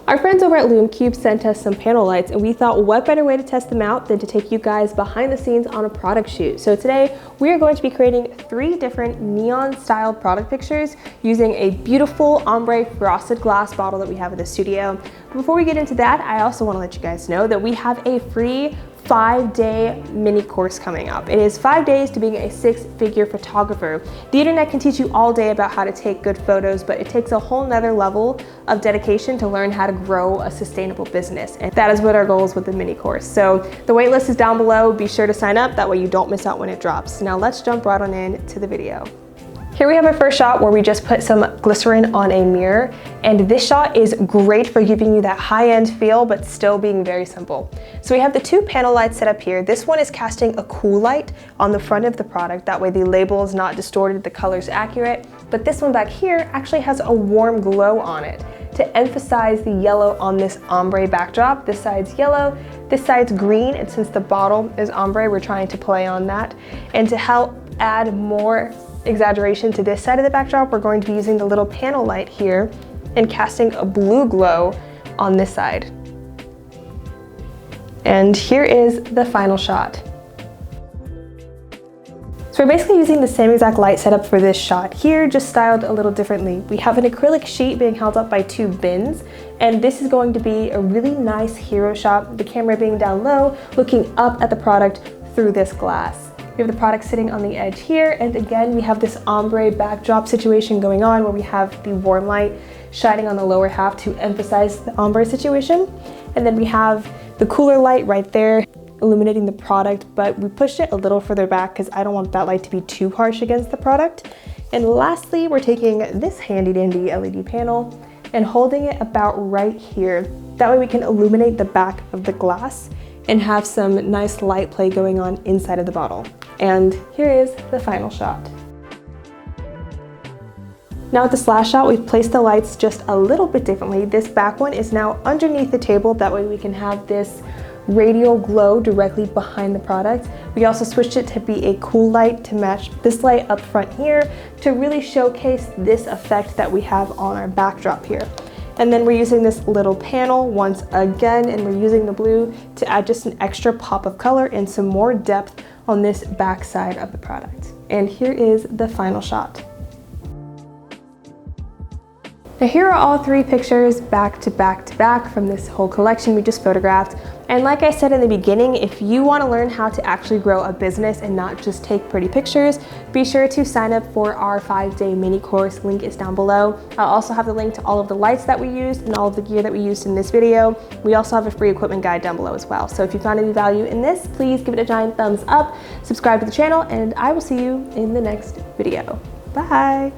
Our friends over at Lume Cube sent us some panel lights, and we thought what better way to test them out than to take you guys behind the scenes on a product shoot. So today we are going to be creating 3 different neon styled product pictures using a beautiful ombre frosted glass bottle that we have in the studio. But before we get into that, I also want to let you guys know that we have a free 5-day mini course coming up. It is 5 days to being a 6-figure photographer. The internet can teach you all day about how to take good photos, but it takes a whole nother level of dedication to learn how to grow a sustainable business. And that is what our goal is with the mini course. So the waitlist is down below. Be sure to sign up. That way you don't miss out when it drops. Now let's jump right on into the video. Here we have our first shot where we just put some glycerin on a mirror, and this shot is great for giving you that high-end feel but still being very simple. So we have the 2 panel lights set up here. This one is casting a cool light on the front of the product, that way the label is not distorted, the color's accurate. But this one back here actually has a warm glow on it to emphasize the yellow on this ombre backdrop. This side's yellow, this side's green, and since the bottle is ombre, we're trying to play on that. And to help add more exaggeration to this side of the backdrop, we're going to be using the little panel light here and casting a blue glow on this side. And here is the final shot. So we're basically using the same exact light setup for this shot here, just styled a little differently. We have an acrylic sheet being held up by 2 bins, and this is going to be a really nice hero shot, the camera being down low, looking up at the product through this glass. We have the product sitting on the edge here, and again we have this ombre backdrop situation going on where we have the warm light shining on the lower half to emphasize the ombre situation. And then we have the cooler light right there illuminating the product, but we pushed it a little further back because I don't want that light to be too harsh against the product. And lastly, we're taking this handy dandy LED panel and holding it about right here. That way we can illuminate the back of the glass and have some nice light play going on inside of the bottle. And here is the final shot. Now with this last shot, we've placed the lights just a little bit differently. This back one is now underneath the table. That way we can have this radial glow directly behind the product. We also switched it to be a cool light to match this light up front here to really showcase this effect that we have on our backdrop here. And then we're using this little panel once again, and we're using the blue to add just an extra pop of color and some more depth on this back side of the product. And here is the final shot. Now here are all 3 pictures back to back to back from this whole collection we just photographed. And like I said in the beginning, if you want to learn how to actually grow a business and not just take pretty pictures, be sure to sign up for our 5-day mini course. Link is down below. I'll also have the link to all of the lights that we used and all of the gear that we used in this video. We also have a free equipment guide down below as well. So if you found any value in this, please give it a giant thumbs up, subscribe to the channel, and I will see you in the next video. Bye!